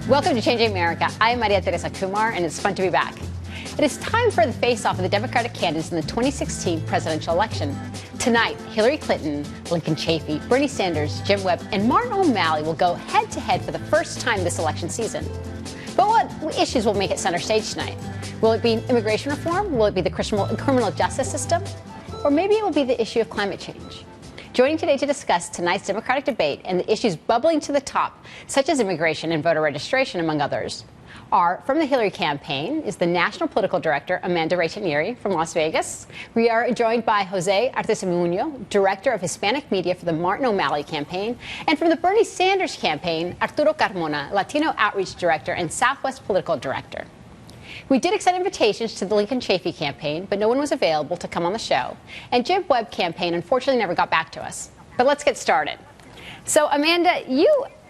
Welcome to Changing America. I'm Maria Teresa Kumar, and it's fun to be back. It is time for the face-off of the Democratic candidates in the 2016 presidential election. Tonight, Hillary Clinton, Lincoln Chafee, Bernie Sanders, Jim Webb, and Martin O'Malley will go head-to-head for the first time this election season. But what issues will make it center stage tonight? Will it be immigration reform? Will it be the criminal justice system? Or maybe it will be the issue of climate change? Joining today to discuss tonight's Democratic debate and the issues bubbling to the top, such as immigration and voter registration, among others, are from the Hillary campaign is the National Political Director, Amanda Reytanieri from Las Vegas. We are joined by Jose Artimuño, Director of Hispanic Media for the Martin O'Malley campaign, and from the Bernie Sanders campaign, Arturo Carmona, Latino Outreach Director and Southwest Political Director. We did extend invitations to the Lincoln Chafee campaign, but no one was available to come on the show. And Jim Webb campaign unfortunately never got back to us. But let's get started. So, Amanda,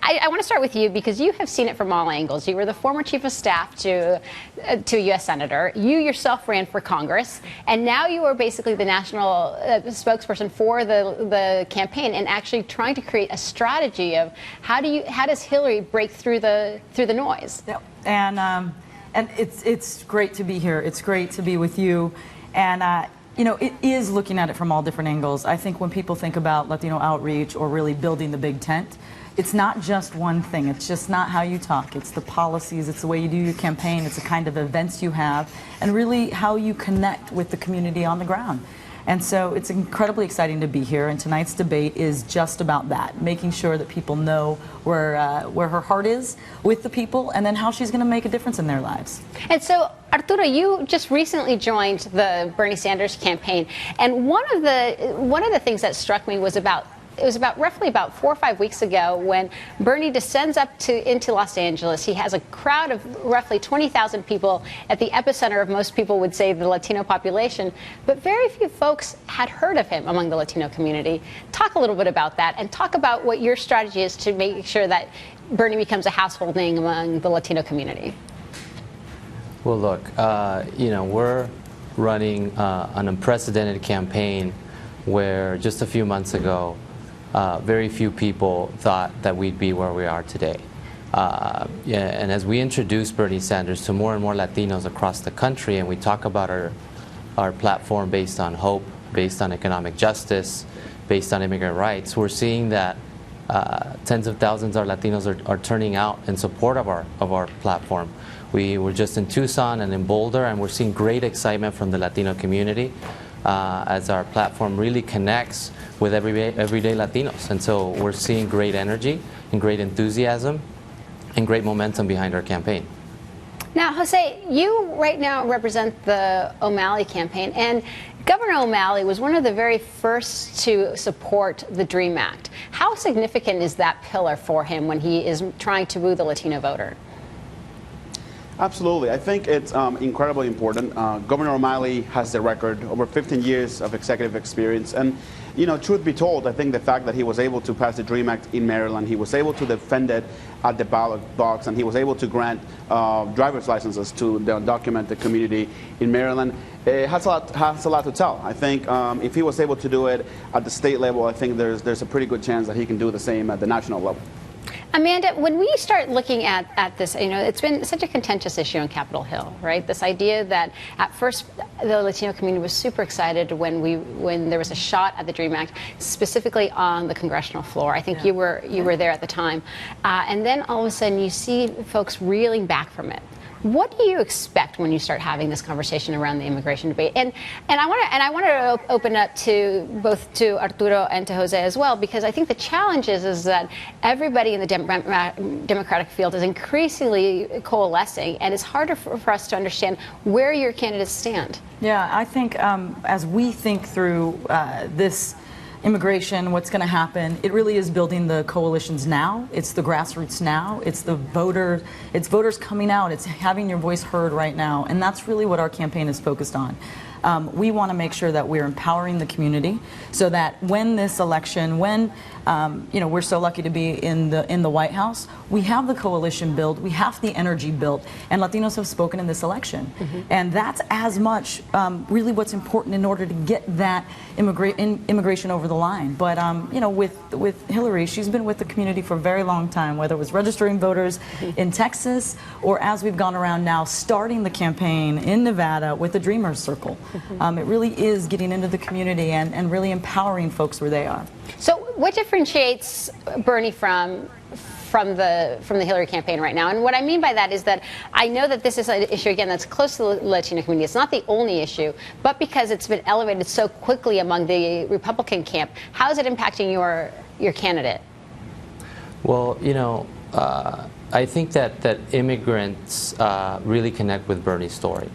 I want to start with you because you have seen it from all angles. You were the former chief of staff to a U.S. senator. You yourself ran for Congress, and now you are basically the national spokesperson for the campaign and actually trying to create a strategy of how does Hillary break through the noise? Yep. And it's great to be here. It's great to be with you. And, you know, it is looking at it from all different angles. I think when people think about Latino outreach or really building the big tent, it's not just one thing. It's just not how you talk. It's the policies. It's the way you do your campaign. It's the kind of events you have and really how you connect with the community on the ground. And so it's incredibly exciting to be here, and tonight's debate is just about that, making sure that people know where her heart is with the people and then how she's going to make a difference in their lives. And so, Arturo, you just recently joined the Bernie Sanders campaign, and one of the things that struck me was roughly about 4 or 5 weeks ago when Bernie descends into Los Angeles. He has a crowd of roughly 20,000 people at the epicenter of most people would say the Latino population, but very few folks had heard of him among the Latino community. Talk a little bit about that and talk about what your strategy is to make sure that Bernie becomes a household name among the Latino community. Well, look, you know, we're running an unprecedented campaign where just a few months ago, very few people thought that we'd be where we are today. And as we introduce Bernie Sanders to more and more Latinos across the country, and we talk about our platform based on hope, based on economic justice, based on immigrant rights, we're seeing that tens of thousands of Latinos are turning out in support of our platform. We were just in Tucson and in Boulder, and we're seeing great excitement from the Latino community as our platform really connects with everyday Latinos. And so we're seeing great energy and great enthusiasm and great momentum behind our campaign. Now, Jose, you right now represent the O'Malley campaign, and Governor O'Malley was one of the very first to support the DREAM Act. How significant is that pillar for him when he is trying to woo the Latino voter? Absolutely. I think it's incredibly important. Governor O'Malley has the record, over 15 years of executive experience. And, you know, truth be told, I think the fact that he was able to pass the DREAM Act in Maryland, he was able to defend it at the ballot box, and he was able to grant driver's licenses to the undocumented community in Maryland, has a lot to tell. I think if he was able to do it at the state level, I think there's a pretty good chance that he can do the same at the national level. Amanda, when we start looking at this, you know, it's been such a contentious issue on Capitol Hill, right? This idea that at first the Latino community was super excited when there was a shot at the DREAM Act, specifically on the congressional floor. I think you were there at the time, and then all of a sudden you see folks reeling back from it. What do you expect when you start having this conversation around the immigration debate? And I want to open up to both to Arturo and to Jose as well, because I think the challenge is that everybody in the Democratic field is increasingly coalescing, and it's harder for us to understand where your candidates stand. Yeah, I think as we think through this immigration, what's going to happen, it really is building the coalitions now. It's the grassroots now. It's voters coming out. It's having your voice heard right now. And that's really what our campaign is focused on. we want to make sure that we're empowering the community so that when this election, when we're so lucky to be in the White House, we have the coalition built, we have the energy built, and Latinos have spoken in this election. And that's as much really what's important in order to get that immigration over the line. But with Hillary, she's been with the community for a very long time, whether it was registering voters in Texas or as we've gone around now starting the campaign in Nevada with the Dreamers Circle. It really is getting into the community and really empowering folks where they are. So what differentiates Bernie from the Hillary campaign right now? And what I mean by that is that I know that this is an issue, again, that's close to the Latino community. It's not the only issue, but because it's been elevated so quickly among the Republican camp, how is it impacting your candidate? Well, I think that immigrants really connect with Bernie's story.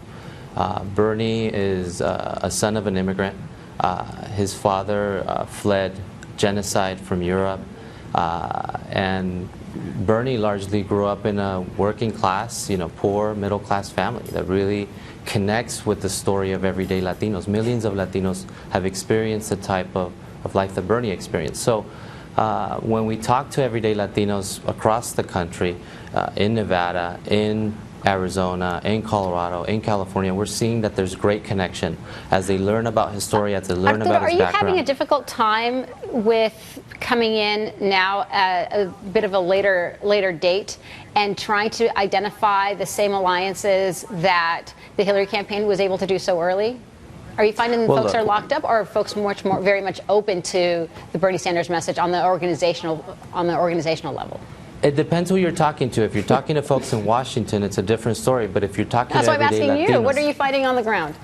Bernie is a son of an immigrant. His father fled genocide from Europe, and Bernie largely grew up in a working class, poor middle class family that really connects with the story of everyday Latinos. Millions of Latinos have experienced the type of life that Bernie experienced. So when we talk to everyday Latinos across the country, in Nevada, in Arizona, in Colorado, in California, we're seeing that there's great connection as they learn about his story, as they learn about his background. Are you having a difficult time with coming in now at a bit of a later date and trying to identify the same alliances that the Hillary campaign was able to do so early? Are you finding folks are locked up, or are folks very much open to the Bernie Sanders message on the organizational level? It depends who you're talking to. If you're talking to folks in Washington, it's a different story. But if you're talking That's to why I'm everyday asking Latinos, you. What are you finding on the ground?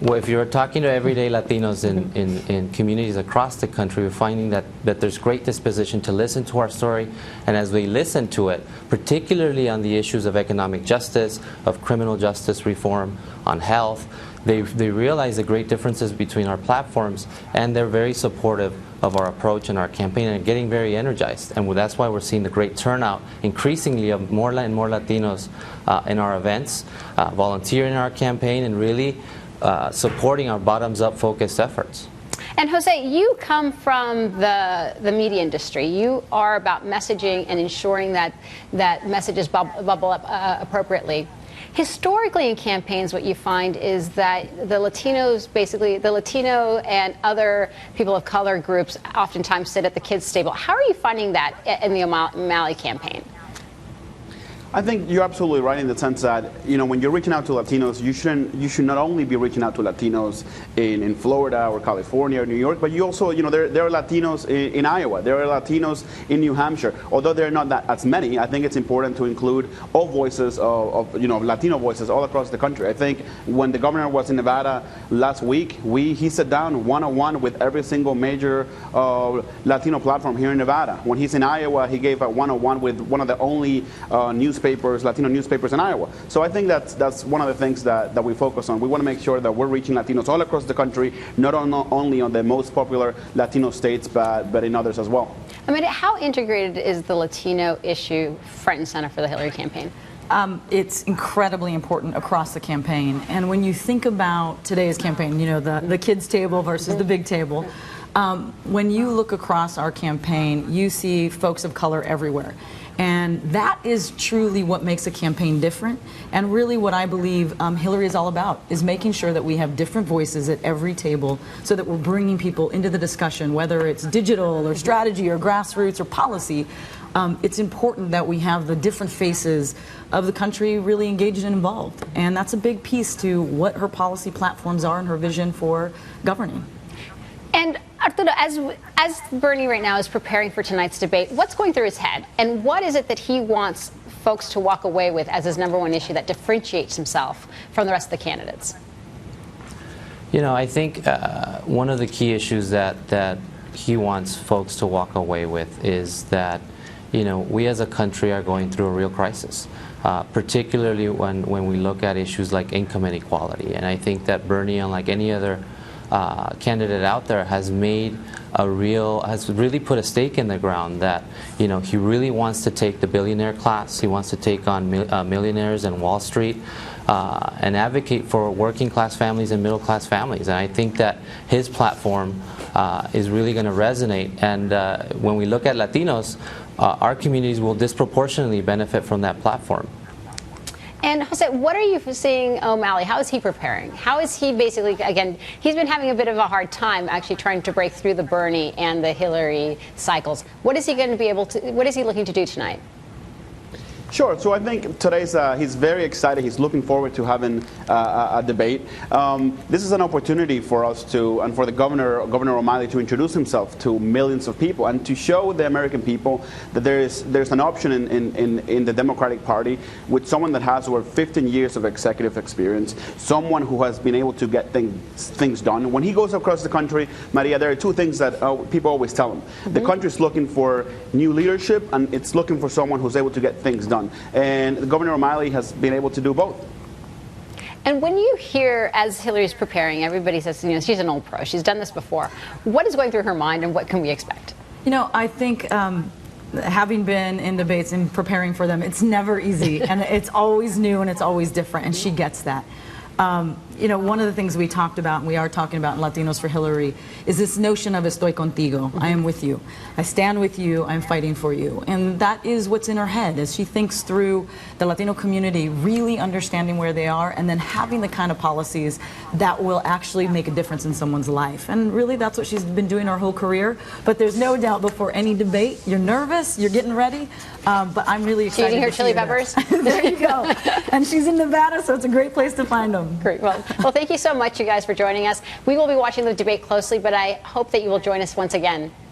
Well, if you're talking to everyday Latinos in communities across the country, we're finding that there's great disposition to listen to our story. And as we listen to it, particularly on the issues of economic justice, of criminal justice reform, on health, they realize the great differences between our platforms, and they're very supportive of our approach and our campaign and getting very energized. And that's why we're seeing the great turnout increasingly of more and more Latinos in our events, volunteering in our campaign, and really supporting our bottoms-up focused efforts. And Jose, you come from the media industry. You are about messaging and ensuring that messages bubble up appropriately. Historically in campaigns, what you find is that the Latinos, basically the Latino and other people of color groups, oftentimes sit at the kids' table. How are you finding that in the O'Malley campaign? I think you're absolutely right in the sense that, when you're reaching out to Latinos, you should not only be reaching out to Latinos in Florida or California or New York, but you also, there are Latinos in Iowa, there are Latinos in New Hampshire. Although there are not that as many, I think it's important to include all voices of Latino voices all across the country. I think when the governor was in Nevada last week, he sat down one-on-one with every single major Latino platform here in Nevada. When he's in Iowa, he gave a one-on-one with one of the only Latino newspapers in Iowa. So I think that's one of the things that we focus on. We want to make sure that we're reaching Latinos all across the country, not only on the most popular Latino states, but in others as well. I mean, how integrated is the Latino issue front and center for the Hillary campaign? It's incredibly important across the campaign. And when you think about today's campaign, the kids' table versus the big table, when you look across our campaign, you see folks of color everywhere. And that is truly what makes a campaign different. And really what I believe Hillary is all about is making sure that we have different voices at every table so that we're bringing people into the discussion, whether it's digital or strategy or grassroots or policy. It's important that we have the different faces of the country really engaged and involved. And that's a big piece to what her policy platforms are and her vision for governing. And Arturo, as Bernie right now is preparing for tonight's debate, what's going through his head? And what is it that he wants folks to walk away with as his number one issue that differentiates himself from the rest of the candidates? I think one of the key issues that he wants folks to walk away with is that, we as a country are going through a real crisis, particularly when we look at issues like income inequality. And I think that Bernie, unlike any other candidate out there has really put a stake in the ground that, you know, he really wants to take the billionaire class, he wants to take on millionaires and Wall Street, and advocate for working class families and middle class families. And I think that his platform is really going to resonate. And when we look at Latinos, our communities will disproportionately benefit from that platform. And Jose, what are you seeing O'Malley? How is he preparing? How is he basically, again, he's been having a bit of a hard time actually trying to break through the Bernie and the Hillary cycles. What is he going to be able to, what is he looking to do tonight? Sure. So I think today's, he's very excited. He's looking forward to having a debate. This is an opportunity for us to, and for the Governor O'Malley to introduce himself to millions of people and to show the American people that there's an option in the Democratic Party with someone that has over 15 years of executive experience, someone who has been able to get things done. When he goes across the country, Maria, there are two things that people always tell him. The country is looking for new leadership, and it's looking for someone who's able to get things done. And Governor O'Malley has been able to do both. And when you hear, as Hillary's preparing, everybody says, you know, she's an old pro, she's done this before. What is going through her mind, and what can we expect? You know, I think having been in debates and preparing for them, it's never easy, and it's always new and it's always different, and she gets that. You know, one of the things we talked about, and we are talking about in Latinos for Hillary, is this notion of estoy contigo. I am with you. I stand with you. I'm fighting for you. And that is what's in her head as she thinks through the Latino community, really understanding where they are, and then having the kind of policies that will actually make a difference in someone's life. And really, that's what she's been doing her whole career. But there's no doubt before any debate, you're nervous, you're getting ready. But I'm really excited. She's eating her chili peppers. There you go. And she's in Nevada, so it's a great place to find them. Great. Well, thank you so much, you guys, for joining us. We will be watching the debate closely, but I hope that you will join us once again.